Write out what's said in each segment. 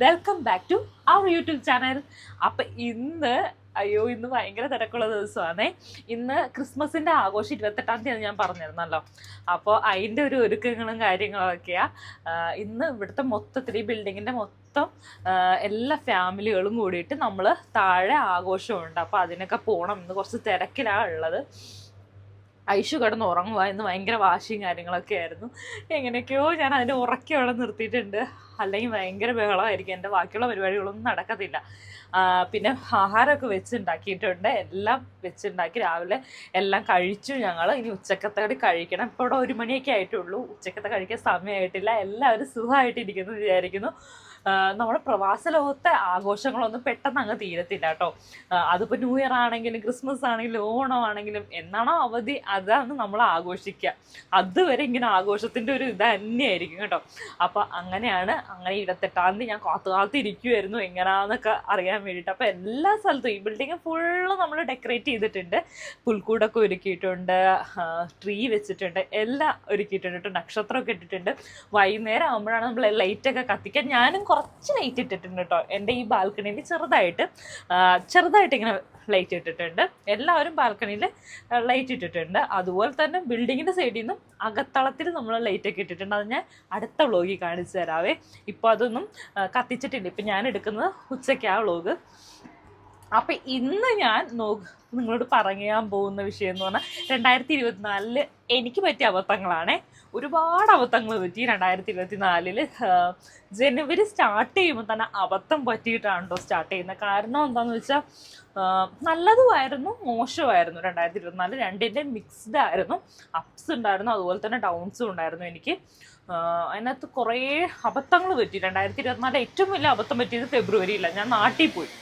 Welcome back to our YouTube channel. അപ്പം ഇന്ന് ഭയങ്കര തിരക്കുള്ള ദിവസമാണേ. ഇന്ന് ക്രിസ്മസിൻ്റെ ആഘോഷം 28-ാം തീയതി ഞാൻ പറഞ്ഞിരുന്നല്ലോ. അപ്പോൾ അതിൻ്റെ ഒരു ഒരുക്കങ്ങളും കാര്യങ്ങളൊക്കെയാണ്. ഇന്ന് ഇവിടുത്തെ മൊത്തത്തിൽ ഈ ബിൽഡിങ്ങിൻ്റെ മൊത്തം എല്ലാ ഫാമിലികളും കൂടിയിട്ട് നമ്മൾ താഴെ ആഘോഷമുണ്ട്. അപ്പോൾ അതിനൊക്കെ പോകണം. ഇന്ന് കുറച്ച് തിരക്കിലാണ് ഉള്ളത്. ഐഷു കിടന്ന് ഉറങ്ങുക. ഇന്ന് ഭയങ്കര വാശിയും കാര്യങ്ങളൊക്കെ ആയിരുന്നു. എങ്ങനെയൊക്കെയോ ഞാൻ അതിൻ്റെ ഉറക്കി അവിടെ നിർത്തിയിട്ടുണ്ട്. അല്ലെങ്കിൽ ഭയങ്കര ബഹളമായിരിക്കും. എൻ്റെ ബാക്കിയുള്ള പരിപാടികളൊന്നും നടക്കത്തില്ല. പിന്നെ ആഹാരമൊക്കെ വെച്ചുണ്ടാക്കിയിട്ടുണ്ട്. എല്ലാം വെച്ചുണ്ടാക്കി രാവിലെ എല്ലാം കഴിച്ചു ഞങ്ങൾ. ഇനി ഉച്ചക്കത്തെ കൂടി കഴിക്കണം. ഇപ്പോൾ ഇവിടെ 1 മണിയൊക്കെ ആയിട്ടുള്ളൂ. ഉച്ചക്കത്തെ കഴിക്കാൻ സമയമായിട്ടില്ല. എല്ലാവരും സുഖമായിട്ടിരിക്കുന്നു വിചാരിക്കുന്നു. നമ്മുടെ പ്രവാസ ലോകത്തെ ആഘോഷങ്ങളൊന്നും പെട്ടെന്ന് അങ്ങ് തീരത്തില്ല കേട്ടോ. അതിപ്പോൾ ന്യൂ ഇയർ ആണെങ്കിലും ക്രിസ്മസ് ആണെങ്കിലും ഓണം ആണെങ്കിലും എന്നാണോ അവധി അതാണ് നമ്മൾ ആഘോഷിക്കുക. അതുവരെ ഇങ്ങനെ ആഘോഷത്തിൻ്റെ ഒരു ഇത് തന്നെയായിരിക്കും കേട്ടോ. അപ്പോൾ അങ്ങനെ 28-ാം തീയതി ഞാൻ കാത്തിരിക്കുമായിരുന്നു എങ്ങനെയാണെന്നൊക്കെ അറിയാൻ വേണ്ടിയിട്ട്. അപ്പോൾ എല്ലാ സ്ഥലത്തും ഈ ബിൽഡിങ് ഫുള്ള് നമ്മൾ ഡെക്കറേറ്റ് ചെയ്തിട്ടുണ്ട്. പുൽക്കൂടൊക്കെ ഒരുക്കിയിട്ടുണ്ട്, ട്രീ വെച്ചിട്ടുണ്ട്, എല്ലാം ഒരുക്കിയിട്ടുണ്ട്, നക്ഷത്രമൊക്കെ ഇട്ടിട്ടുണ്ട്. വൈകുന്നേരം ആകുമ്പോഴാണ് നമ്മൾ ലൈറ്റൊക്കെ കത്തിക്കാൻ. ഞാനും കുറച്ച് ലൈറ്റ് ഇട്ടിട്ടുണ്ട് കേട്ടോ. എൻ്റെ ഈ ബാൽക്കണിയിൽ ചെറുതായിട്ട് ഇങ്ങനെ ലൈറ്റ് ഇട്ടിട്ടുണ്ട്. എല്ലാവരും ബാൽക്കണിയിൽ ലൈറ്റ് ഇട്ടിട്ടുണ്ട്. അതുപോലെ തന്നെ ബിൽഡിങ്ങിൻ്റെ സൈഡിൽ നിന്നും അകത്തളത്തിൽ നമ്മൾ ലൈറ്റൊക്കെ ഇട്ടിട്ടുണ്ട്. അത് ഞാൻ അടുത്ത വ്ളോഗിൽ കാണിച്ചു തരാവേ. ഇപ്പോൾ അതൊന്നും കത്തിച്ചിട്ടില്ല. ഇപ്പം ഞാൻ എടുക്കുന്നത് ഉച്ചയ്ക്കാ വ്ളോഗ്. അപ്പം ഇന്ന് ഞാൻ നിങ്ങളോട് പറയാൻ പോകുന്ന വിഷയം എന്ന് പറഞ്ഞാൽ 2024 എനിക്ക് പറ്റിയ അബദ്ധങ്ങളാണേ. ഒരുപാട് അബദ്ധങ്ങൾ പറ്റി 2024. ജനുവരി സ്റ്റാർട്ട് ചെയ്യുമ്പോൾ തന്നെ അബദ്ധം പറ്റിയിട്ടാണല്ലോ സ്റ്റാർട്ട് ചെയ്യുന്നത്. കാരണം എന്താണെന്ന് വെച്ചാൽ നല്ലതുമായിരുന്നു മോശമായിരുന്നു 2024. രണ്ടിൻ്റെ മിക്സ്ഡ് ആയിരുന്നു. അപ്സ് ഉണ്ടായിരുന്നു, അതുപോലെ തന്നെ ഡൗൺസും ഉണ്ടായിരുന്നു. എനിക്ക് അതിനകത്ത് കുറേ അബദ്ധങ്ങൾ പറ്റി 2024. ഏറ്റവും വലിയ അബദ്ധം പറ്റിയത് ഫെബ്രുവരിയിലാണ്. ഞാൻ നാട്ടിൽ പോയി.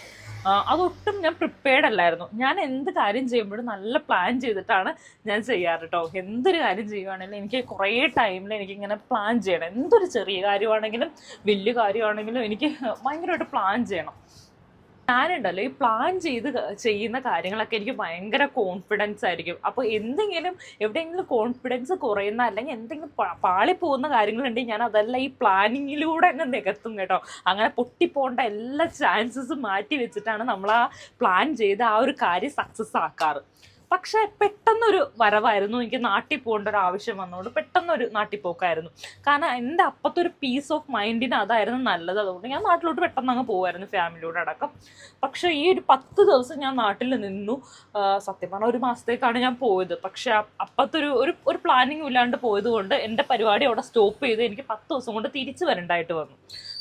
അതൊട്ടും ഞാൻ പ്രിപ്പയർഡ് അല്ലായിരുന്നു. ഞാൻ എന്ത് കാര്യം ചെയ്യുമ്പോഴും നല്ല പ്ലാൻ ചെയ്തിട്ടാണ് ഞാൻ ചെയ്യാറ് കേട്ടോ. എന്തൊരു കാര്യം ചെയ്യുവാണെങ്കിലും എനിക്ക് കുറേ ടൈമിൽ എനിക്കിങ്ങനെ പ്ലാൻ ചെയ്യണം. എന്തൊരു ചെറിയ കാര്യമാണെങ്കിലും വലിയ കാര്യമാണെങ്കിലും എനിക്ക് ഭയങ്കരമായിട്ട് പ്ലാൻ ചെയ്യണം. ഞാനുണ്ടല്ലോ ഈ പ്ലാൻ ചെയ്യുന്ന കാര്യങ്ങളൊക്കെ എനിക്ക് ഭയങ്കര കോൺഫിഡൻസ് ആയിരിക്കും. അപ്പോൾ എവിടെയെങ്കിലും കോൺഫിഡൻസ് കുറയുന്ന അല്ലെങ്കിൽ എന്തെങ്കിലും പാളിപ്പോകുന്ന കാര്യങ്ങളുണ്ടെങ്കിൽ ഞാൻ അതെല്ലാം ഈ പ്ലാനിങ്ങിലൂടെ അങ്ങ് നികത്തും കേട്ടോ. അങ്ങനെ പൊട്ടിപ്പോകേണ്ട എല്ലാ ചാൻസസും മാറ്റി വെച്ചിട്ടാണ് നമ്മൾ ആ പ്ലാൻ ചെയ്ത് ആ ഒരു കാര്യം സക്സസ് ആക്കാറ്. പക്ഷേ പെട്ടെന്നൊരു വരവായിരുന്നു. എനിക്ക് നാട്ടിൽ പോകേണ്ട ഒരു ആവശ്യം വന്നതുകൊണ്ട് പെട്ടെന്നൊരു നാട്ടിൽ പോക്കായിരുന്നു. കാരണം എൻ്റെ അപ്പത്തൊരു പീസ് ഓഫ് മൈൻഡിന് അതായിരുന്നു നല്ലത്. അതുകൊണ്ട് ഞാൻ നാട്ടിലോട്ട് പെട്ടെന്ന് അങ്ങ് പോകുമായിരുന്നു ഫാമിലിയോട് അടക്കം. പക്ഷേ ഈ ഒരു 10 ദിവസം ഞാൻ നാട്ടിൽ നിന്നു. സത്യം പറഞ്ഞാൽ 1 മാസത്തേക്കാണ് ഞാൻ പോയത്. പക്ഷേ അപ്പത്തൊരു ഒരു പ്ലാനിങ് ഇല്ലാണ്ട് പോയത് കൊണ്ട് എൻ്റെ പരിപാടി അവിടെ സ്റ്റോപ്പ് ചെയ്ത് എനിക്ക് 10 ദിവസം കൊണ്ട് തിരിച്ചു വരണ്ടായിട്ട് വന്നു.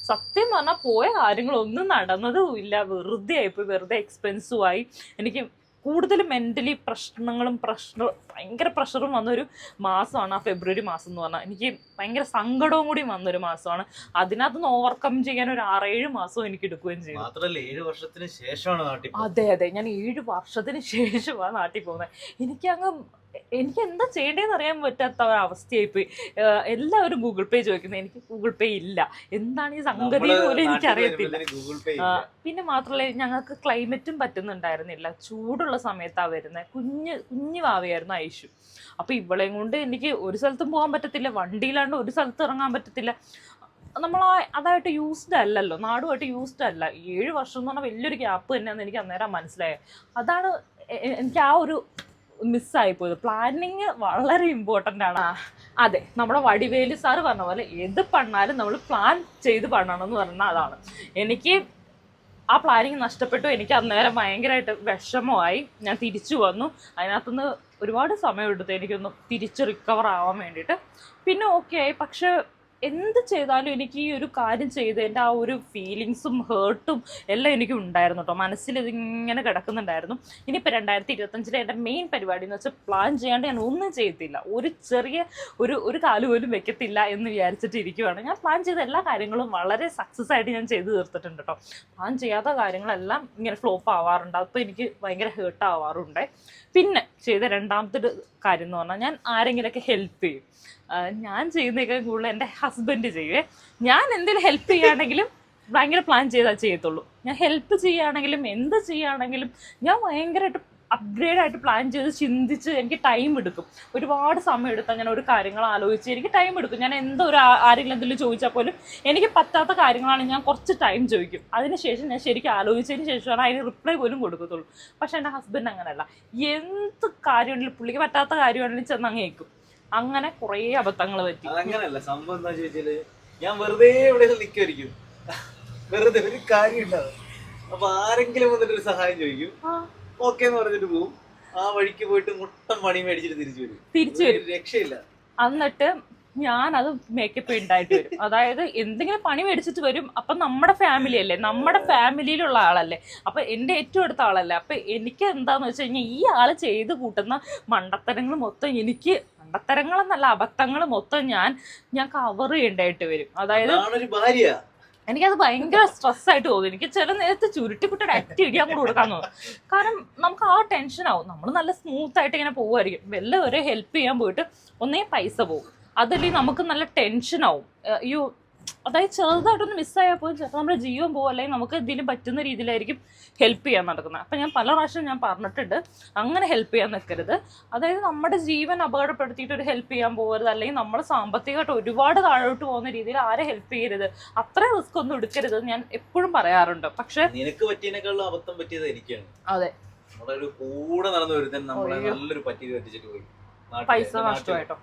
സത്യം പറഞ്ഞാൽ പോയ കാര്യങ്ങളൊന്നും നടന്നതും ഇല്ല. വെറുതെ ആയിപ്പോയി, വെറുതെ എക്സ്പെൻസുമായി. എനിക്ക് കൂടുതൽ മെൻ്റലി ഭയങ്കര പ്രഷറും വന്നൊരു മാസമാണ് ആ ഫെബ്രുവരി മാസം എന്ന് പറഞ്ഞാൽ. എനിക്ക് ഭയങ്കര സങ്കടവും കൂടി വന്നൊരു മാസമാണ്. അതിനകത്തുനിന്ന് ഓവർകം ചെയ്യാൻ ഒരു 6-7 മാസവും എനിക്ക് എടുക്കുകയും ചെയ്തു. മാത്രമല്ല 7 വർഷത്തിന് ശേഷമാണ് നാട്ടിൽ. അതെ, ഞാൻ 7 വർഷത്തിന് ശേഷമാണ് നാട്ടിൽ പോകുന്നത്. എനിക്ക് എന്താ ചെയ്യേണ്ടതെന്ന് അറിയാൻ പറ്റാത്ത ഒരവസ്ഥയായിപ്പോയി. എല്ലാവരും ഗൂഗിൾ പേ ചോദിക്കുന്നത്. എനിക്ക് ഗൂഗിൾ പേ ഇല്ല. എന്താണ് ഈ സംഗതി പോലും എനിക്കറിയത്തില്ല. പിന്നെ മാത്രമല്ല ഞങ്ങൾക്ക് ക്ലൈമറ്റും പറ്റുന്നുണ്ടായിരുന്നില്ല. ചൂടുള്ള സമയത്താണ് വരുന്നത്. കുഞ്ഞു വാവയായിരുന്നു ഐഷു. അപ്പോൾ ഇവളെയും കൊണ്ട് എനിക്ക് ഒരു സ്ഥലത്തും പോകാൻ പറ്റത്തില്ല. വണ്ടിയിലാണ്ട് ഒരു സ്ഥലത്ത് ഇറങ്ങാൻ പറ്റത്തില്ല. നമ്മൾ അതായിട്ട് യൂസ്ഡ് അല്ലല്ലോ, നാടുമായിട്ട് യൂസ്ഡ് അല്ല. 7 വർഷം എന്ന് പറഞ്ഞാൽ വലിയൊരു ഗ്യാപ്പ് തന്നെയാണെന്ന് എനിക്ക് അന്നേരം മനസ്സിലായത്. അതാണ് എനിക്ക് ആ ഒരു മിസ്സായിപ്പോയത്. പ്ലാനിങ് വളരെ ഇമ്പോർട്ടൻ്റ് ആണ്. അതെ, നമ്മുടെ വടിവേലു സാറ് പറഞ്ഞ പോലെ ഏത് പണ്ണാലും നമ്മൾ പ്ലാൻ ചെയ്ത് പണ്ണണമെന്ന് പറഞ്ഞാൽ അതാണ്. എനിക്ക് ആ പ്ലാനിങ് നഷ്ടപ്പെട്ടു. എനിക്ക് അന്നേരം ഭയങ്കരമായിട്ട് വിഷമമായി. ഞാൻ തിരിച്ചു വന്നു. അതിനകത്തുനിന്ന് ഒരുപാട് സമയം എടുത്തു എനിക്കൊന്ന് തിരിച്ച് റിക്കവർ ആവാൻ വേണ്ടിയിട്ട്. പിന്നെ ഓക്കെ ആയി. പക്ഷെ എന്ത് ചെയ്താലും എനിക്ക് ഈ ഒരു കാര്യം ചെയ്ത് എൻ്റെ ആ ഒരു ഫീലിങ്സും ഹേർട്ടും എല്ലാം എനിക്ക് ഉണ്ടായിരുന്നു കേട്ടോ. മനസ്സിൽ ഇതിങ്ങനെ കിടക്കുന്നുണ്ടായിരുന്നു. ഇനിയിപ്പോൾ 2025 എൻ്റെ മെയിൻ പരിപാടി എന്ന് വെച്ചാൽ പ്ലാൻ ചെയ്യാണ്ട് ഞാൻ ഒന്നും ചെയ്യത്തില്ല. ഒരു ചെറിയ ഒരു കാല് പോലും വെക്കത്തില്ല എന്ന് വിചാരിച്ചിട്ട് ഇരിക്കുവാണ്. ഞാൻ പ്ലാൻ ചെയ്ത എല്ലാ കാര്യങ്ങളും വളരെ സക്സസ് ആയിട്ട് ഞാൻ ചെയ്ത് തീർത്തിട്ടുണ്ട് കേട്ടോ. പ്ലാൻ ചെയ്യാത്ത കാര്യങ്ങളെല്ലാം ഇങ്ങനെ ഫ്ലോപ്പ് ആവാറുണ്ട്. അപ്പോൾ എനിക്ക് ഭയങ്കര ഹേർട്ട് ആവാറുണ്ട്. പിന്നെ ചെയ്ത രണ്ടാമത്തെ കാര്യം എന്ന് പറഞ്ഞാൽ ഞാൻ ആരെങ്കിലുമൊക്കെ ഹെൽപ്പ് ചെയ്യും. ഞാൻ ചെയ്യുന്നതൊക്കെ കൂടുതൽ എൻ്റെ ഹസ്ബൻഡ് ചെയ്യുവേ. ഞാൻ എന്തെങ്കിലും ഹെൽപ്പ് ചെയ്യുകയാണെങ്കിലും ഭയങ്കര പ്ലാൻ ചെയ്താൽ ചെയ്യത്തുള്ളൂ. ഞാൻ ഹെൽപ്പ് ചെയ്യുകയാണെങ്കിലും എന്ത് ചെയ്യുകയാണെങ്കിലും ഞാൻ ഭയങ്കരമായിട്ട് അപ്ഗ്രേഡ് ആയിട്ട് പ്ലാൻ ചെയ്ത് ചിന്തിച്ച് എനിക്ക് ടൈം എടുക്കും. ഒരുപാട് സമയം എടുത്താൽ ഞാൻ ഒരു കാര്യങ്ങൾ ആലോചിച്ച് എനിക്ക് ടൈം എടുക്കും. ഞാൻ ആരെങ്കിലും എന്തെങ്കിലും ചോദിച്ചാൽ പോലും എനിക്ക് പറ്റാത്ത കാര്യങ്ങളാണെങ്കിൽ ഞാൻ കുറച്ച് ടൈം ചോദിക്കും. അതിനുശേഷം ഞാൻ ശരിക്കും ആലോചിച്ചതിന് ശേഷമാണ് അതിന് റിപ്ലൈ പോലും കൊടുക്കത്തുള്ളൂ. പക്ഷെ എൻ്റെ ഹസ്ബൻഡ് അങ്ങനെയല്ല. എന്ത് കാര്യമാണെങ്കിലും പുള്ളിക്ക് പറ്റാത്ത കാര്യമാണെങ്കിലും ചെന്ന് അങ്ങ് കേൾക്കും. അങ്ങനെ കുറേ അബദ്ധങ്ങൾ പറ്റി. അതങ്ങനല്ല, സംഭവം എന്താ ചോദിച്ചാല് ഞാൻ വെറുതെ എവിടെ നിൽക്കുമായിരിക്കും, വെറുതെ ഒരു കാര്യം ഉണ്ടാവും. അപ്പൊ ആരെങ്കിലും വന്നിട്ട് ഒരു സഹായം ചോദിക്കും, ഓക്കെ എന്ന് പറഞ്ഞിട്ട് പോകും. ആ വഴിക്ക് പോയിട്ട് മുട്ടം പണി മേടിച്ചിട്ട് തിരിച്ചു വരും. രക്ഷയില്ല. എന്നിട്ട് ഞാനത് മേക്കപ്പ് ഉണ്ടായിട്ട് വരും. അതായത് എന്തെങ്കിലും പണി മേടിച്ചിട്ട് വരും. അപ്പൊ നമ്മുടെ ഫാമിലി അല്ലേ, നമ്മുടെ ഫാമിലിയിലുള്ള ആളല്ലേ, അപ്പൊ എൻ്റെ ഏറ്റവും അടുത്ത ആളല്ലേ. അപ്പൊ എനിക്ക് എന്താന്ന് വെച്ച് കഴിഞ്ഞാൽ ഈ ആള് ചെയ്ത് കൂട്ടുന്ന മണ്ടത്തരങ്ങൾ മൊത്തം എനിക്ക്, മണ്ടത്തരങ്ങളെന്നല്ല അബദ്ധങ്ങൾ മൊത്തം ഞാൻ കവർ ചെയ്യേണ്ടതായിട്ട് വരും. അതായത് ഭാര്യ എനിക്കത് ഭയങ്കര സ്ട്രെസ്സായിട്ട് തോന്നും. എനിക്ക് ചില നേരത്തെ ചുരുട്ടിക്കുട്ടിയുടെ അറ്റി ഇടിയാൻ കൂടെ കൊടുക്കാൻ തോന്നും. കാരണം നമുക്ക് ആ ടെൻഷനാവും. നമ്മൾ നല്ല സ്മൂത്തായിട്ട് ഇങ്ങനെ പോകുമായിരിക്കും. വല്ല ഒരു ഹെൽപ്പ് ചെയ്യാൻ പോയിട്ട് ഒന്നേ പൈസ പോകും, അതല്ലെങ്കിൽ നമുക്ക് നല്ല ടെൻഷനാവും. അയ്യോ, അതായത് ചെറുതായിട്ടൊന്ന് മിസ്സായാൽ പോലും ചിലപ്പോൾ നമ്മുടെ ജീവൻ പോകും, അല്ലെങ്കിൽ നമുക്ക് എന്തെങ്കിലും പറ്റുന്ന രീതിയിലായിരിക്കും ഹെൽപ്പ് ചെയ്യാൻ നടക്കുന്നത്. അപ്പം ഞാൻ പല പ്രാവശ്യം ഞാൻ പറഞ്ഞിട്ടുണ്ട്, അങ്ങനെ ഹെൽപ്പ് ചെയ്യാൻ നിൽക്കരുത്. അതായത് നമ്മുടെ ജീവൻ അപകടപ്പെടുത്തിയിട്ട് ഒരു ഹെൽപ്പ് ചെയ്യാൻ പോകരുത്, അല്ലെങ്കിൽ നമ്മൾ സാമ്പത്തികമായിട്ട് ഒരുപാട് താഴോട്ട് പോകുന്ന രീതിയിൽ ആരെ ഹെൽപ്പ് ചെയ്യരുത്, അത്ര റിസ്ക് ഒന്നും എടുക്കരുത് ഞാൻ എപ്പോഴും പറയാറുണ്ട്. പക്ഷെ നിനക്ക് പറ്റിയതിനേക്കാളും അബദ്ധം പറ്റിയത് എനിക്കാണ്. അതെ, നമ്മളൊരു കൂടെ നടന്നു വരുത്താൻ നമ്മളെ നല്ലൊരു പറ്റി പറ്റിച്ചിട്ട് പോയി, പൈസ നഷ്ടമായിട്ടോ.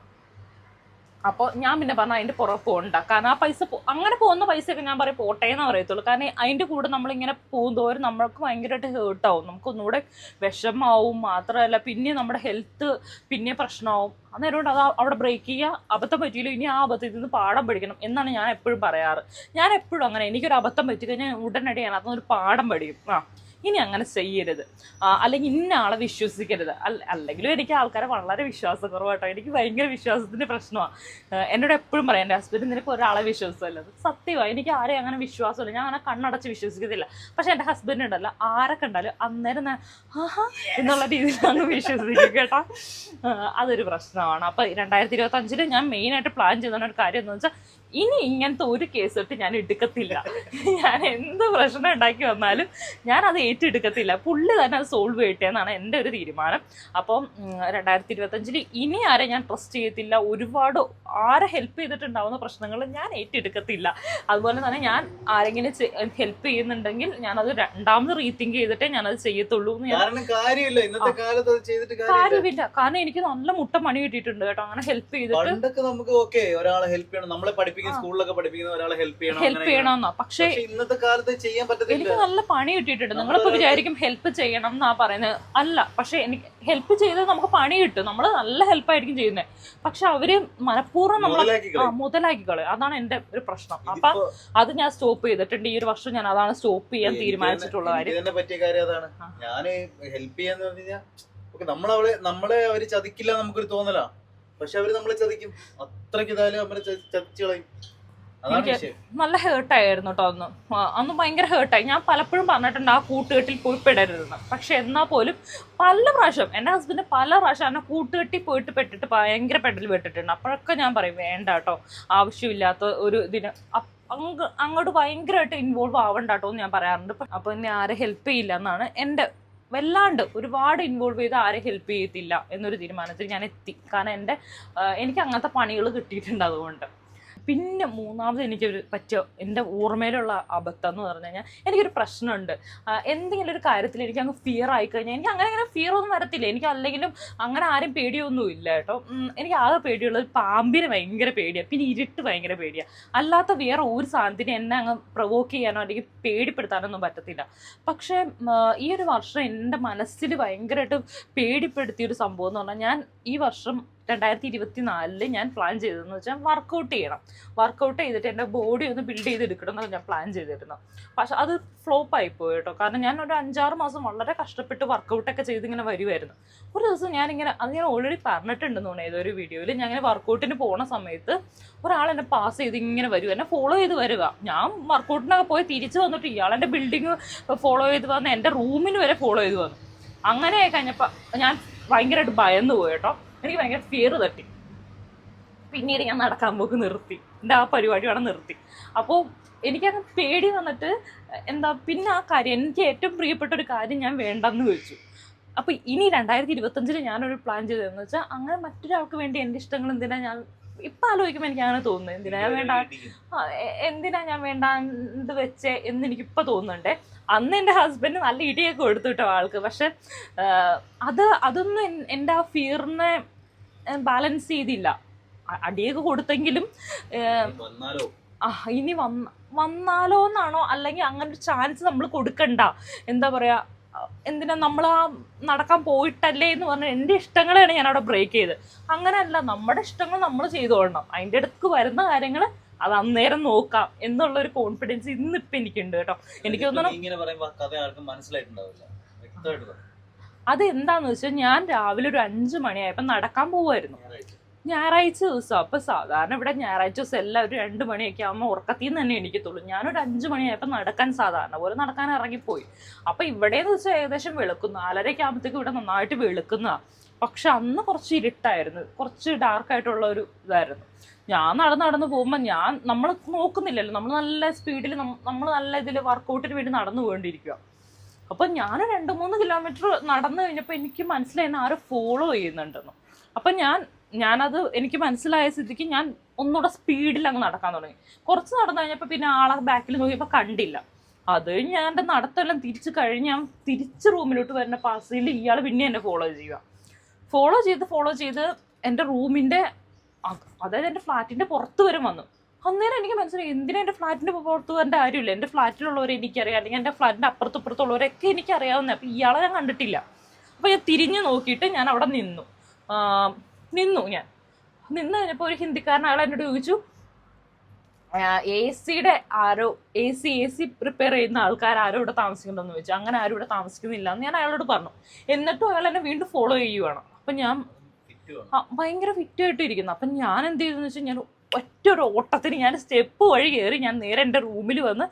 അപ്പോൾ ഞാൻ പിന്നെ പറഞ്ഞു അതിൻ്റെ പുറകെ പോകണ്ട. കാരണം ആ പൈസ അങ്ങനെ പോകുന്ന പൈസയൊക്കെ ഞാൻ പറയും പോട്ടെ എന്ന് പറയത്തുള്ളൂ. കാരണം അതിൻ്റെ കൂടെ നമ്മളിങ്ങനെ പോകുന്നതോറും നമ്മൾക്ക് ഭയങ്കരമായിട്ട് ഹേർട്ടാവും, നമുക്ക് ഒന്നുകൂടെ വിഷമാവും. മാത്രമല്ല പിന്നെ നമ്മുടെ ഹെൽത്ത് പിന്നെ പ്രശ്നമാവും. അന്നേരം കൊണ്ട് അത് അവിടെ ബ്രേക്ക് ചെയ്യുക. അബദ്ധം പറ്റിയില്ലോ, ഇനി ആ അബദ്ധത്തിൽ നിന്ന് പാഠം പഠിക്കണം എന്നാണ് ഞാൻ എപ്പോഴും പറയാറ്. ഞാൻ എപ്പോഴും അങ്ങനെ, എനിക്കൊരു അബദ്ധം പറ്റിക്കഴിഞ്ഞാൽ ഉടനടി ഞാൻ അതൊന്നൊരു പാഠം പഠിക്കും. ഇനി അങ്ങനെ ചെയ്യരുത്, അല്ലെങ്കിൽ ഇന്ന ആളെ വിശ്വസിക്കരുത്. അല്ലെങ്കിലും എനിക്ക് ആൾക്കാരെ വളരെ വിശ്വാസക്കുറവാട്ടോ. എനിക്ക് ഭയങ്കര വിശ്വാസത്തിൻ്റെ പ്രശ്നമാണ്. എന്നോട് എപ്പോഴും പറയാം എൻ്റെ ഹസ്ബൻഡ്, നിനക്ക് ഒരാളെ വിശ്വാസമല്ല. അത് സത്യമാണ്, എനിക്ക് ആരെയും അങ്ങനെ വിശ്വാസമില്ല. ഞാൻ അങ്ങനെ കണ്ണടച്ച് വിശ്വസിക്കത്തില്ല. പക്ഷെ എൻ്റെ ഹസ്ബൻഡ് ഉണ്ടല്ലോ, ആരൊക്കെ ഉണ്ടാലും അന്നേരം ആഹാ എന്നുള്ള രീതിയിലാണ് വിശ്വസിക്കുക കേട്ടോ. അതൊരു പ്രശ്നമാണ്. അപ്പോൾ 2025 ഞാൻ മെയിനായിട്ട് പ്ലാൻ ചെയ്യുന്ന ഒരു കാര്യം എന്ന് വെച്ചാൽ, ഇനി ഇങ്ങനത്തെ ഒരു കേസ് തൊട്ട് ഞാൻ എടുക്കത്തില്ല. ഞാൻ എന്ത് പ്രശ്നം ഉണ്ടാക്കി വന്നാലും ഞാൻ അത് ഏറ്റെടുക്കത്തില്ല. പുള്ളി തന്നെ അത് സോൾവ് ചെയ്യട്ടെന്നാണ് എൻ്റെ ഒരു തീരുമാനം. അപ്പം 2025 ഇനി ആരെ ഞാൻ ട്രസ്റ്റ് ചെയ്യത്തില്ല. ഒരുപാട് ആരെ ഹെൽപ്പ് ചെയ്തിട്ടുണ്ടാവുന്ന പ്രശ്നങ്ങൾ ഞാൻ ഏറ്റെടുക്കത്തില്ല. അതുപോലെ തന്നെ ഞാൻ ആരെങ്കിലും ഹെൽപ്പ് ചെയ്യുന്നുണ്ടെങ്കിൽ ഞാനത് രണ്ടാമത് റീതിങ്ക് ചെയ്തിട്ടേ ഞാനത് ചെയ്യത്തുള്ളൂ. കാര്യമില്ല, കാരണം എനിക്ക് നല്ല മുട്ട പണി കിട്ടിയിട്ടുണ്ട് കേട്ടോ അങ്ങനെ ഹെൽപ്പ് ചെയ്തിട്ട്. നമുക്ക് ഒരാളെ ഹെൽപ്പ് ചെയ്യണം, നമ്മളെ സ്കൂളിലൊക്കെ പഠിപ്പിക്കുന്ന ഒരാളെ ഹെൽപ്പ് ചെയ്യണമെന്നോ. പക്ഷെ ഇന്നത്തെ കാലത്ത് ചെയ്യാൻ പറ്റത്തില്ല. എനിക്ക് നല്ല പണി കിട്ടിയിട്ടുണ്ട്. നിങ്ങളിപ്പോ വിചാരിക്കും ഹെൽപ്പ് ചെയ്യണം എന്നാ പറയുന്നത്. അല്ല, പക്ഷെ എനിക്ക് ഹെൽപ്പ് ചെയ്തത് നമുക്ക് പണി കിട്ടും, നമ്മൾ നല്ല ഹെൽപ്പായിരിക്കും ചെയ്യുന്നത്. പക്ഷെ അവര് മനഃപൂർവ്വം നമ്മളെ മുതലാക്കിക്കളയും. അതാണ് എന്റെ ഒരു പ്രശ്നം. അപ്പൊ അത് ഞാൻ സ്റ്റോപ്പ് ചെയ്തിട്ടുണ്ട്. ഈ ഒരു വർഷം ഞാൻ അതാണ് സ്റ്റോപ്പ് ചെയ്യാൻ തീരുമാനിച്ചിട്ടുള്ള കാര്യം. പറ്റിയ കാര്യം അതാണ്. ഞാൻ ഹെൽപ്പ് ചെയ്യാന്ന് പറഞ്ഞു കഴിഞ്ഞാൽ നമ്മളെ അവര് ചതിക്കില്ല നമുക്കൊരു തോന്നലാ. പക്ഷെ അവര് നമ്മളെ ചതിക്കും. അത്രയ്ക്ക് ഇതായാലും അവരെ ചതിച്ചു കളയും. എനിക്ക് നല്ല ഹേർട്ടായിരുന്നു കേട്ടോ. അന്ന് ഭയങ്കര ഹേർട്ടായി. ഞാൻ പലപ്പോഴും പറഞ്ഞിട്ടുണ്ട് ആ കൂട്ടുകെട്ടിൽ പോയി പെടരുതെന്ന്. പക്ഷെ എന്നാൽ പോലും പല പ്രാവശ്യം എൻ്റെ ഹസ്ബൻഡ് പല പ്രാവശ്യം എന്നെ കൂട്ടുകെട്ടി പോയിട്ട് പെട്ടിട്ട് ഭയങ്കര പെടൽ പെട്ടിട്ടുണ്ട്. അപ്പോഴൊക്കെ ഞാൻ പറയും വേണ്ട കേട്ടോ, ആവശ്യമില്ലാത്ത ഒരു ഇതിന് അങ്ങോട്ട് ഭയങ്കരമായിട്ട് ഇൻവോൾവ് ആവണ്ട കേട്ടോ എന്ന് ഞാൻ പറയാറുണ്ട്. അപ്പോൾ എന്നെ ആരെ ഹെൽപ്പ് ചെയ്യില്ല എന്നാണ് എൻ്റെ, വല്ലാണ്ട് ഒരുപാട് ഇൻവോൾവ് ചെയ്ത് ആരെ ഹെൽപ്പ് ചെയ്യത്തില്ല എന്നൊരു തീരുമാനത്തിൽ ഞാൻ എത്തി. കാരണം എനിക്ക് അങ്ങനത്തെ പണികൾ കിട്ടിയിട്ടുണ്ട്. അതുകൊണ്ട് പിന്നെ മൂന്നാമത് എനിക്കൊരു എൻ്റെ ഓർമ്മയിലുള്ള അബദ്ധം എന്ന് പറഞ്ഞു കഴിഞ്ഞാൽ, എനിക്കൊരു പ്രശ്നമുണ്ട്. എന്തെങ്കിലും ഒരു കാര്യത്തിൽ എനിക്ക് അങ്ങ് ഫിയർ ആയിക്കഴിഞ്ഞാൽ, എനിക്ക് അങ്ങനെ ഫിയർ ഒന്നും വരത്തില്ല. എനിക്ക് അല്ലെങ്കിലും അങ്ങനെ ആരും പേടിയൊന്നും ഇല്ല കേട്ടോ. എനിക്ക് ആകെ പേടിയുള്ളത് പാമ്പിന് ഭയങ്കര പേടിയാണ്, പിന്നെ ഇരുട്ട് ഭയങ്കര പേടിയാണ്. അല്ലാത്ത വേറെ ഒരു സാധനത്തിന് എന്നെ അങ്ങ് പ്രൊവോക്ക് ചെയ്യാനോ അല്ലെങ്കിൽ പേടിപ്പെടുത്താനൊന്നും പറ്റത്തില്ല. പക്ഷേ ഈ ഒരു വർഷം എൻ്റെ മനസ്സിൽ ഭയങ്കരമായിട്ട് പേടിപ്പെടുത്തിയൊരു സംഭവം എന്ന് പറഞ്ഞാൽ, ഞാൻ ഈ വർഷം 2024 ഞാൻ പ്ലാൻ ചെയ്തതെന്ന് വെച്ചാൽ വർക്കൗട്ട് ചെയ്യണം. വർക്കൗട്ട് ചെയ്തിട്ട് എൻ്റെ ബോഡി ഒന്ന് ബിൽഡ് ചെയ്തെടുക്കണം എന്നാണ് ഞാൻ പ്ലാൻ ചെയ്തിരുന്നത്. പക്ഷെ അത് ഫ്ലോപ്പ് ആയിപ്പോയി കേട്ടോ. കാരണം ഞാൻ ഒരു 5-6 മാസം വളരെ കഷ്ടപ്പെട്ട് വർക്കൗട്ടൊക്കെ ചെയ്തിങ്ങനെ വരുമായിരുന്നു. ഒരു ദിവസം ഞാനിങ്ങനെ, അത് ഞാൻ ഓൾറെഡി പറഞ്ഞിട്ടുണ്ടെന്ന് തോന്നുന്നു ഏതൊരു വീഡിയോയിൽ, ഞാൻ ഇങ്ങനെ വർക്കൗട്ടിന് പോകുന്ന സമയത്ത് ഒരാൾ എന്നെ പാസ് ചെയ്ത് ഇങ്ങനെ വരും, എന്നെ ഫോളോ ചെയ്ത് വരിക. ഞാൻ വർക്കൗട്ടിനൊക്കെ പോയി തിരിച്ച് വന്നിട്ട് ഇയാളെൻ്റെ ബിൽഡിങ് ഫോളോ ചെയ്ത് വന്ന് എൻ്റെ റൂമിന് വരെ ഫോളോ ചെയ്ത് വന്നു. അങ്ങനെ കഴിഞ്ഞപ്പോൾ ഞാൻ ഭയങ്കരമായിട്ട് ഭയന്ന് പോയി കേട്ടോ. എനിക്ക് ഭയങ്കര ഫിയർ തട്ടി. പിന്നീട് ഞാൻ നടക്കാൻ പോക്ക് നിർത്തി, എൻ്റെ ആ പരിപാടി അവിടെ നിർത്തി. അപ്പോൾ എനിക്കങ്ങ് പേടി വന്നിട്ട് പിന്നെ ആ കാര്യം, എനിക്ക് ഏറ്റവും പ്രിയപ്പെട്ട ഒരു കാര്യം ഞാൻ വേണ്ടെന്ന് വെച്ചു. അപ്പോൾ ഇനി 2025 ഞാനൊരു പ്ലാൻ ചെയ്തതെന്ന് വെച്ചാൽ അങ്ങനെ മറ്റൊരാൾക്ക് വേണ്ടി എൻ്റെ ഇഷ്ടങ്ങൾ എന്തിനാ ഞാൻ ഇപ്പം ആലോചിക്കുമ്പോൾ എനിക്ക് അങ്ങനെ തോന്നുന്നു, എന്തിനാ ഞാൻ വേണ്ടാണ്ട് വെച്ചേ എന്ന് എനിക്കിപ്പോൾ തോന്നുന്നുണ്ട്. അന്ന് എൻ്റെ ഹസ്ബൻഡ് നല്ല ഇടിയൊക്കെ കൊടുത്തു കേട്ടോ ആൾക്ക്. പക്ഷെ അതൊന്നും എൻ്റെ ആ ഫിയറിനെ ബാലൻസ് ചെയ്തില്ല. അടിയൊക്കെ കൊടുത്തെങ്കിലും ഇനി വന്നാലോ എന്നാണോ, അല്ലെങ്കിൽ അങ്ങനെ ഒരു ചാൻസ് നമ്മൾ കൊടുക്കണ്ട, എന്താ പറയുക, എന്തിനാ നമ്മൾ ആ നടക്കാൻ പോയിട്ടല്ലേ എന്ന് പറഞ്ഞാൽ എൻ്റെ ഇഷ്ടങ്ങളെയാണ് ഞാൻ അവിടെ ബ്രേക്ക് ചെയ്ത്. അങ്ങനെയല്ല, നമ്മുടെ ഇഷ്ടങ്ങൾ നമ്മൾ ചെയ്തോളണം, അതിൻ്റെ അടുത്ത് വരുന്ന കാര്യങ്ങൾ അത് അന്നേരം നോക്കാം എന്നുള്ളൊരു കോൺഫിഡൻസ് ഇന്നിപ്പം എനിക്കുണ്ട് കേട്ടോ. എനിക്ക് തോന്നുന്നു അത് എന്താന്ന് വെച്ചാൽ ഞാൻ രാവിലെ ഒരു 5 മണിയായപ്പോൾ നടക്കാൻ പോവായിരുന്നു, ഞായറാഴ്ച ദിവസം. അപ്പോൾ സാധാരണ ഇവിടെ ഞായറാഴ്ച ദിവസം എല്ലാവരും 2 മണിയൊക്കെ ആകുമ്പോൾ ഉറക്കത്തിൽ നിന്ന് തന്നെ എണീക്കത്തുള്ളൂ. ഞാനൊരു 5 മണിയായപ്പോൾ നടക്കാൻ സാധാരണ പോലെ നടക്കാൻ ഇറങ്ങിപ്പോയി. അപ്പോൾ ഇവിടെയെന്ന് വെച്ചാൽ ഏകദേശം വെളുക്കുന്നു, 4:30 ആകുമ്പോഴത്തേക്കും ഇവിടെ നന്നായിട്ട് വെളുക്കുന്നതാണ്. പക്ഷെ അന്ന് കുറച്ച് ഇരുട്ടായിരുന്നു, കുറച്ച് ഡാർക്കായിട്ടുള്ള ഒരു ഇതായിരുന്നു. ഞാൻ നടന്ന് പോകുമ്പോൾ നമ്മൾ നോക്കുന്നില്ലല്ലോ, നമ്മൾ നല്ല സ്പീഡിൽ നമ്മൾ നല്ല ഇതിൽ വർക്കൗട്ടിന് വേണ്ടി നടന്നു പോകേണ്ടിയിരിക്കുക. അപ്പം ഞാൻ 2-3 കിലോമീറ്റർ നടന്നു കഴിഞ്ഞപ്പോൾ എനിക്ക് മനസ്സിലായി ആരും ഫോളോ ചെയ്യുന്നുണ്ടെന്ന്. അപ്പം ഞാനത് എനിക്ക് മനസ്സിലായ സ്ഥിതിക്ക് ഞാൻ ഒന്നുകൂടെ സ്പീഡിൽ അങ്ങ് നടക്കാൻ തുടങ്ങി. കുറച്ച് നടന്നു കഴിഞ്ഞപ്പോൾ പിന്നെ ആളെ ബാക്കിൽ നോക്കിയപ്പോൾ കണ്ടില്ല. അത് ഞാൻ എൻ്റെ നടത്തെല്ലാം തിരിച്ച് കഴിഞ്ഞ് ഞാൻ തിരിച്ച് റൂമിലോട്ട് വരുന്ന പാസിൽ ഇയാൾ പിന്നെ എന്നെ ഫോളോ ചെയ്ത് എൻ്റെ റൂമിൻ്റെ, അതായത് എൻ്റെ ഫ്ലാറ്റിൻ്റെ പുറത്ത് വരെ വന്നു. അന്നേരം എനിക്ക് മനസ്സിലായി എന്തിനാ എൻ്റെ ഫ്ലാറ്റിൻ്റെ പുറത്ത് വരേണ്ട കാര്യമില്ല, എൻ്റെ ഫ്ലാറ്റിലുള്ളവരെ എനിക്കറിയാം, അല്ലെങ്കിൽ എൻ്റെ ഫ്ലാറ്റിൻ്റെ അപ്പുറത്തുള്ളവരൊക്കെ എനിക്കറിയാവുന്ന. അപ്പോൾ ഇയാളെ ഞാൻ കണ്ടിട്ടില്ല. അപ്പോൾ ഞാൻ തിരിഞ്ഞ് നോക്കിയിട്ട് ഞാൻ അവിടെ നിന്നു ഞാൻ നിന്ന് കഴിഞ്ഞപ്പോൾ ഒരു ഹിന്ദിക്കാരൻ അയാൾ എന്നോട് ചോദിച്ചു, എ സി പ്രിപ്പയർ ചെയ്യുന്ന ആൾക്കാർ ആരും ഇവിടെ താമസിക്കുന്നുണ്ടെന്ന് ചോദിച്ചു. അങ്ങനെ ആരും ഇവിടെ താമസിക്കുന്നില്ല എന്ന് ഞാൻ അയാളോട് പറഞ്ഞു. എന്നിട്ടും അയാൾ എന്നെ വീണ്ടും ഫോളോ ചെയ്യുവാണ്. അപ്പം ഞാൻ ഭയങ്കര ഫിറ്റായിട്ട് ഇരിക്കുന്നു. അപ്പം ഞാൻ എന്ത് ചെയ്തെന്ന് വെച്ചാൽ ഞാൻ ഒറ്റ ഒരു ഓട്ടത്തിന് ഞാൻ സ്റ്റെപ്പ് വഴി കയറി ഞാൻ നേരെ എൻ്റെ റൂമിൽ വന്ന്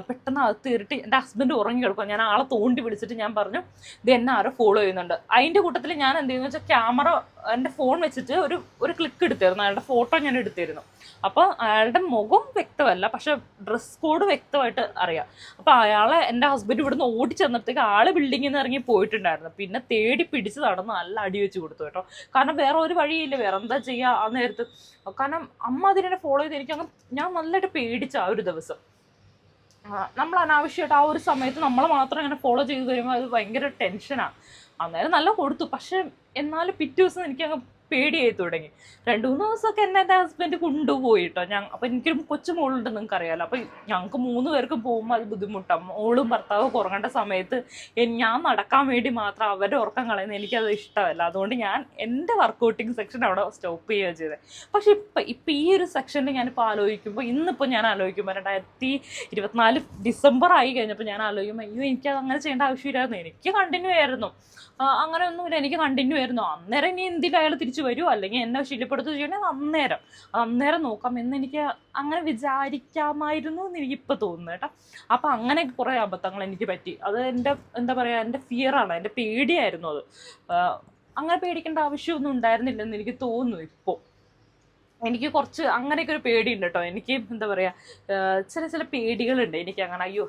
പെട്ടെന്ന് അകത്ത് കയറിയിട്ട് എൻ്റെ ഹസ്ബൻഡ് ഉറങ്ങി കിടക്കുക. ഞാൻ ആളെ തോണ്ടി വിളിച്ചിട്ട് ഞാൻ പറഞ്ഞു ഇത് എന്നെ ആരോ ഫോളോ ചെയ്യുന്നുണ്ട്. അതിൻ്റെ കൂട്ടത്തിൽ ഞാൻ എന്ത് ചെയ്യുന്നു വെച്ചാൽ ക്യാമറ എൻ്റെ ഫോൺ വെച്ചിട്ട് ഒരു ക്ലിക്ക് എടുത്തിരുന്നു, അയാളുടെ ഫോട്ടോ ഞാൻ എടുത്തിരുന്നു. അപ്പോൾ അയാളുടെ മുഖം വ്യക്തമല്ല, പക്ഷെ ഡ്രസ് കോഡ് വ്യക്തമായിട്ട് അറിയാം. അപ്പോൾ അയാളെ എൻ്റെ ഹസ്ബൻഡ് ഇവിടുന്ന് ഓടിച്ചെന്നപ്പോഴത്തേക്ക് ആള് ബിൽഡിങ്ങിൽ നിന്ന് ഇറങ്ങി പോയിട്ടുണ്ടായിരുന്നു. പിന്നെ തേടി പിടിച്ച് നടന്ന് നല്ല അടി വെച്ച് കൊടുത്തു കേട്ടോ. കാരണം വേറെ ഒരു വഴിയില്ല, വേറെ എന്താ ചെയ്യുക ആ നേരത്ത്. കാരണം അമ്മ അതിനെ ഫോളോ ചെയ്ത് ഞാൻ നല്ലതായിട്ട് പേടിച്ച ആ ഒരു ദിവസം. നമ്മൾ അനാവശ്യമായിട്ട് ആ ഒരു സമയത്ത് നമ്മൾ മാത്രം ഇങ്ങനെ ഫോളോ ചെയ്ത് വരുമ്പോൾ അത് ഭയങ്കര ടെൻഷനാണ്. അന്നേരം നല്ല കൊടുത്തു, പക്ഷെ എന്നാലും പിറ്റേ ദിവസം എനിക്കങ്ങ് പേടിയായി തുടങ്ങി. 2-3 ദിവസമൊക്കെ എന്നെ എൻ്റെ ഹസ്ബൻഡ് കൊണ്ടുപോയി കേട്ടോ. അപ്പം എനിക്കൊരു കൊച്ചു മോളുണ്ട്, നിങ്ങൾക്ക് അറിയാമല്ലോ. അപ്പം ഞങ്ങൾക്ക് 3 പേർക്കും പോകുമ്പോൾ അത് ബുദ്ധിമുട്ടാണ്. മോളും ഭർത്താവും ഉറങ്ങേണ്ട സമയത്ത് ഞാൻ നടക്കാൻ വേണ്ടി മാത്രം അവരുടെ ഉറക്കം കളയുന്നത് എനിക്കത് ഇഷ്ടമല്ല. അതുകൊണ്ട് ഞാൻ എൻ്റെ വർക്കൗട്ടിങ് സെക്ഷൻ അവിടെ സ്റ്റോപ്പ് ചെയ്യുക ചെയ്തത്. പക്ഷെ ഇപ്പം ഈ ഒരു സെക്ഷനിൽ ഞാനിപ്പോൾ ആലോചിക്കുമ്പോൾ, ഇന്നിപ്പോൾ ഞാൻ ആലോചിക്കുമ്പോൾ 2024 ഡിസംബർ ആയി കഴിഞ്ഞപ്പോൾ ഞാൻ ആലോചിക്കുമ്പോൾ അയ്യോ എനിക്കത് അങ്ങനെ ചെയ്യേണ്ട ആവശ്യമില്ലായിരുന്നു, എനിക്ക് കണ്ടിന്യൂ ആയിരുന്നു, അങ്ങനെ ഒന്നുമില്ല, എനിക്ക് കണ്ടിന്യൂ ആയിരുന്നു. അന്നേരം ഇനി എന്തിലും അയാൾ തിരിച്ചു വരുമോ അല്ലെങ്കിൽ എന്നെ ശല്യപ്പെടുത്തുക ചെയ്യണമെങ്കിൽ അന്നേരം നോക്കാം എന്ന് എനിക്ക് അങ്ങനെ വിചാരിക്കാമായിരുന്നു എന്ന് എനിക്കിപ്പോൾ തോന്നുന്നു കേട്ടോ. അപ്പം അങ്ങനെ കുറേ അബദ്ധങ്ങൾ എനിക്ക് പറ്റി. അത് എൻ്റെ എന്താ പറയുക, എൻ്റെ ഫിയറാണ്, എൻ്റെ പേടിയായിരുന്നു അത്. അങ്ങനെ പേടിക്കേണ്ട ആവശ്യമൊന്നും ഉണ്ടായിരുന്നില്ലെന്ന് എനിക്ക് തോന്നുന്നു. ഇപ്പോൾ എനിക്ക് കുറച്ച് അങ്ങനെയൊക്കെ ഒരു പേടിയുണ്ട് കേട്ടോ. എനിക്ക് എന്താ പറയുക, ചില പേടികളുണ്ട് എനിക്ക്. അങ്ങനെ അയ്യോ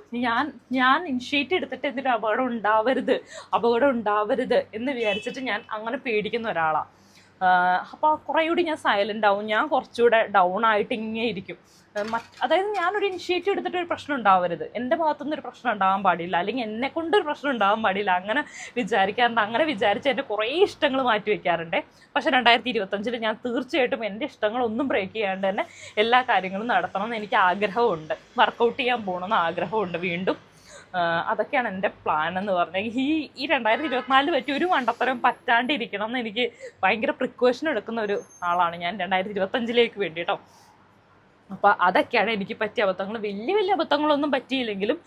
ഞാൻ ഇനിഷ്യേറ്റ് എടുത്തിട്ട് എന്തൊരു അപകടം ഉണ്ടാവരുത് എന്ന് വിചാരിച്ചിട്ട് ഞാൻ അങ്ങനെ പേടിക്കുന്ന ഒരാളാണ്. അപ്പോൾ കുറേ കൂടി ഞാൻ സൈലൻ്റ് ആവും, ഞാൻ കുറച്ചുകൂടെ ഡൗൺ ആയിട്ട് ഇങ്ങനെ ഇരിക്കും. അതായത് ഞാനൊരു ഇനിഷ്യേറ്റീവ് എടുത്തിട്ട് ഒരു പ്രശ്നം ഉണ്ടാവരുത്, എൻ്റെ ഭാഗത്തുനിന്ന് ഒരു പ്രശ്നം ഉണ്ടാകാൻ പാടില്ല, അല്ലെങ്കിൽ എന്നെ കൊണ്ടൊരു പ്രശ്നം ഉണ്ടാകാൻ പാടില്ല, അങ്ങനെ വിചാരിക്കാറുണ്ട്. അങ്ങനെ വിചാരിച്ച് എൻ്റെ കുറേ ഇഷ്ടങ്ങൾ മാറ്റി വയ്ക്കാറുണ്ട്. പക്ഷേ 2025 ഞാൻ തീർച്ചയായിട്ടും എൻ്റെ ഇഷ്ടങ്ങളൊന്നും ബ്രേക്ക് ചെയ്യാണ്ട് തന്നെ എല്ലാ കാര്യങ്ങളും നടത്തണം എന്ന് എനിക്ക് ആഗ്രഹമുണ്ട്. വർക്കൗട്ട് ചെയ്യാൻ പോകണമെന്ന് ആഗ്രഹമുണ്ട് വീണ്ടും. അതൊക്കെയാണ് എൻ്റെ പ്ലാൻ എന്ന് പറഞ്ഞാൽ. ഈ 2024 പറ്റി ഒരു മണ്ടത്തരം പറ്റാണ്ടിരിക്കണം എന്ന് എനിക്ക് ഭയങ്കര പ്രിക്കോഷൻ എടുക്കുന്ന ഒരു ആളാണ് ഞാൻ 2025 വേണ്ടി കേട്ടോ. അപ്പോൾ അതൊക്കെയാണ് എനിക്ക് പറ്റിയ അബദ്ധങ്ങൾ. വലിയ അബദ്ധങ്ങളൊന്നും പറ്റിയില്ലെങ്കിലും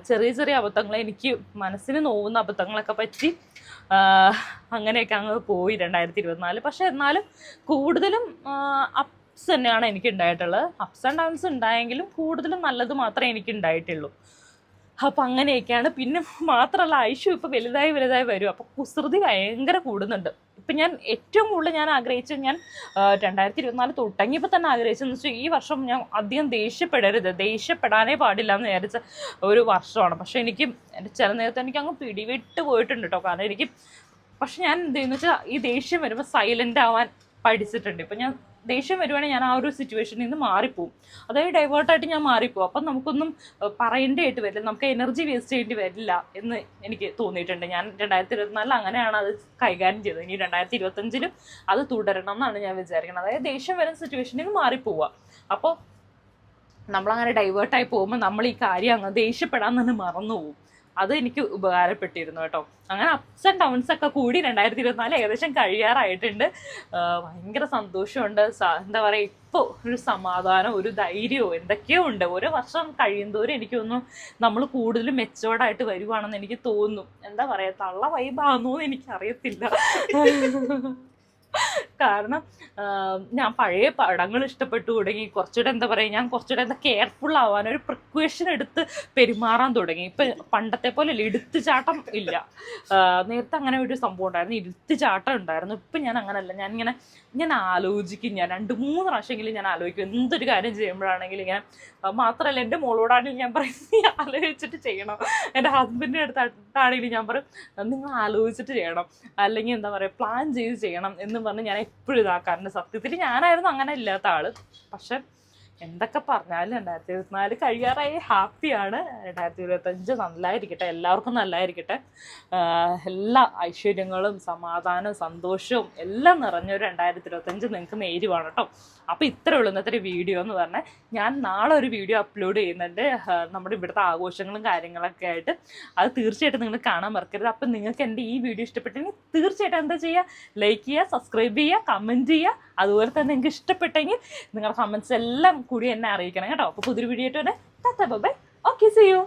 ചെറിയ അബദ്ധങ്ങൾ, എനിക്ക് മനസ്സിന് നോവുന്ന അബദ്ധങ്ങളൊക്കെ പറ്റി അങ്ങനെയൊക്കെ അങ്ങ് പോയി 2024. പക്ഷേ എന്നാലും കൂടുതലും അപ്സ് തന്നെയാണ് എനിക്ക് ഉണ്ടായിട്ടുള്ളത്. അപ്സ് ആൻഡ് ഡൗൺസ് ഉണ്ടായെങ്കിലും കൂടുതലും നല്ലത് മാത്രമേ എനിക്ക് ഉണ്ടായിട്ടുള്ളൂ. അപ്പം അങ്ങനെയൊക്കെയാണ്. പിന്നെ മാത്രമല്ല ഐഷു ഇപ്പോൾ വലുതായി വരും. അപ്പോൾ കുസൃതി ഭയങ്കര കൂടുന്നുണ്ട്. ഇപ്പം ഞാൻ ഏറ്റവും കൂടുതൽ ഞാൻ ആഗ്രഹിച്ചത്, ഞാൻ 2024 തുടങ്ങിയപ്പോൾ തന്നെ ആഗ്രഹിച്ചതെന്ന് വെച്ചാൽ ഈ വർഷം ഞാൻ അധികം ദേഷ്യപ്പെടാനേ പാടില്ല എന്ന് വിചാരിച്ച ഒരു വർഷമാണ്. പക്ഷെ എനിക്ക് ചില നേരത്തെ എനിക്ക് അങ്ങ് പിടിവിട്ട് പോയിട്ടുണ്ട് കേട്ടോ. കാരണം പക്ഷെ ഞാൻ എന്ത് ചെയ്യുന്നു വെച്ചാൽ ഈ ദേഷ്യം വരുമ്പോൾ സൈലൻ്റ് ആവാൻ പഠിച്ചിട്ടുണ്ട്. ഇപ്പം ഞാൻ ദേഷ്യം വരുവാണെങ്കിൽ ഞാൻ ആ ഒരു സിറ്റുവേഷനിൽ നിന്ന് മാറിപ്പോവും, അതായത് ഡൈവേർട്ടായിട്ട് ഞാൻ മാറിപ്പോവും. അപ്പം നമുക്കൊന്നും പറയേണ്ടതായിട്ട് വരില്ല, നമുക്ക് എനർജി വേസ്റ്റ് ചെയ്യേണ്ടി വരില്ല എന്ന് എനിക്ക് തോന്നിയിട്ടുണ്ട്. ഞാൻ 2024 അങ്ങനെയാണ് അത് കൈകാര്യം ചെയ്തത്. ഇനി 2025 അത് തുടരണം എന്നാണ് ഞാൻ വിചാരിക്കുന്നത്. അതായത് ദേഷ്യം വരുന്ന സിറ്റുവേഷനിൽ നിന്ന് മാറിപ്പോവുക. അപ്പോൾ നമ്മളങ്ങനെ ഡൈവേർട്ടായി പോകുമ്പോൾ നമ്മൾ ഈ കാര്യം അങ്ങ് ദേഷ്യപ്പെടാൻ തന്നെ മറന്നു പോകും. അത് എനിക്ക് ഉപകാരപ്പെട്ടിരുന്നു കേട്ടോ. അങ്ങനെ അപ്സ് ആൻഡ് ഡൗൺസ് ഒക്കെ കൂടി 2024 ഏകദേശം കഴിയാറായിട്ടുണ്ട്. ഭയങ്കര സന്തോഷമുണ്ട്. എന്താ പറയുക, ഇപ്പോൾ ഒരു സമാധാനം, ഒരു ധൈര്യവും എന്തൊക്കെയോ ഉണ്ട്. ഓരോ വർഷം കഴിയുന്തോറും എനിക്കൊന്നും നമ്മൾ കൂടുതൽ മെച്ചോർഡായിട്ട് വരുവാണെന്ന് എനിക്ക് തോന്നുന്നു. എന്താ പറയുക, തള്ള വൈബാണെന്നോ എന്ന് എനിക്കറിയത്തില്ല. കാരണം ഞാൻ പഴയ പടങ്ങൾ ഇഷ്ടപ്പെട്ടു തുടങ്ങി. കുറച്ചുകൂടെ എന്താ പറയുക, ഞാൻ കുറച്ചുകൂടെ കെയർഫുൾ ആവാൻ, ഒരു പ്രിക്വേഷൻ എടുത്ത് പെരുമാറാൻ തുടങ്ങി. ഇപ്പം പണ്ടത്തെ പോലെ എടുത്തുചാട്ടം ഇല്ല. നേരത്തെ അങ്ങനെ ഒരു സംഭവം ഉണ്ടായിരുന്നു, എടുത്തുചാട്ടം ഉണ്ടായിരുന്നു. ഇപ്പം ഞാൻ അങ്ങനെയല്ല. ഞാൻ ആലോചിക്കും. ഞാൻ 2-3 പ്രാവശ്യമെങ്കിലും ഞാൻ ആലോചിക്കും എന്തൊരു കാര്യം ചെയ്യുമ്പോഴാണെങ്കിലും. ഇങ്ങനെ മാത്രമല്ല, എൻ്റെ മോളോടാണെങ്കിലും ഞാൻ പറയും നീ ആലോചിച്ചിട്ട് ചെയ്യണം. എൻ്റെ ഹസ്ബൻഡിൻ്റെ അടുത്താണെങ്കിലും ഞാൻ പറയും നിങ്ങൾ ആലോചിച്ചിട്ട് ചെയ്യണം, അല്ലെങ്കിൽ എന്താ പറയുക പ്ലാൻ ചെയ്ത് ചെയ്യണം എന്ന് പറഞ്ഞ് ഞാൻ എപ്പോഴും ഇതാക്കാറുണ്ട്. സത്യത്തിൽ ഞാനായിരുന്നു അങ്ങനെ ഇല്ലാത്ത ആള്. പക്ഷെ എന്തൊക്കെ പറഞ്ഞാലും 2024 കഴിയാറായി. ഹാപ്പിയാണ്. 2025 നല്ലതായിരിക്കട്ടെ, എല്ലാവർക്കും നല്ലതായിരിക്കട്ടെ. എല്ലാ ഐശ്വര്യങ്ങളും സമാധാനവും സന്തോഷവും എല്ലാം നിറഞ്ഞൊരു 2025 നിങ്ങൾക്ക് നേരുവാണ് കേട്ടോ. അപ്പോൾ ഇത്രയേ ഉള്ളൂ ഇന്നത്തെ ഒരു വീഡിയോ എന്ന് പറഞ്ഞാൽ. ഞാൻ നാളെ ഒരു വീഡിയോ അപ്ലോഡ് ചെയ്യുന്നുണ്ട് നമ്മുടെ ഇവിടുത്തെ ആഘോഷങ്ങളും കാര്യങ്ങളൊക്കെ ആയിട്ട്. അത് തീർച്ചയായിട്ടും നിങ്ങൾ കാണാൻ മറക്കരുത്. അപ്പം നിങ്ങൾക്ക് എൻ്റെ ഈ വീഡിയോ ഇഷ്ടപ്പെട്ടെങ്കിൽ തീർച്ചയായിട്ടും എന്താ ചെയ്യുക, ലൈക്ക് ചെയ്യുക, സബ്സ്ക്രൈബ് ചെയ്യുക, കമൻറ്റ് ചെയ്യുക. അതുപോലെ തന്നെ നിങ്ങൾക്ക് ഇഷ്ടപ്പെട്ടെങ്കിൽ നിങ്ങളുടെ കമൻറ്റ്സ് എല്ലാം കൂടി എന്നെ അറിയിക്കണം കേട്ടോ. അപ്പോൾ പുതിയൊരു വീഡിയോ ആയിട്ട് ബൈ. Okay, see you.